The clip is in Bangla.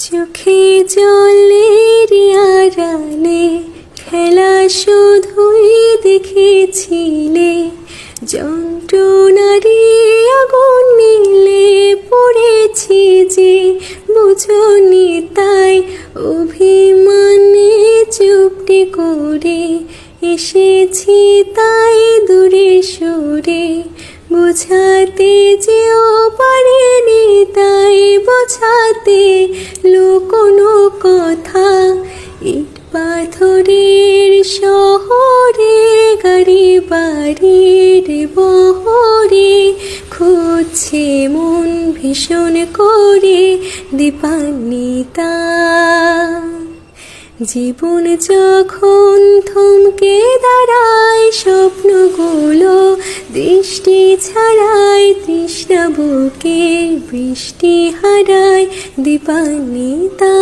চোখে জলের আড়ালে খেলা শুধুই দেখেছিলে, যন্ত্রণারে আগুন নীলে পড়েছি যে বুঝনি তাই অভিমানে চুপটি করে এসেছি তাই দূরে সরে, বোঝাতে যেও পারেনি তাই বোঝাতে কোনো কথা। ইট পাথরের শহরে গাড়ি বাড়ির বহরে খুঁজছে মন ভীষণ করে দীপান্বিতা। জীবন যখন থমকে দাঁড়ায় স্বপ্নগুলো দৃষ্টি ছাড়ায়, তৃষ্ণা বুকে বৃষ্টি হারায় দীপান্বিতা।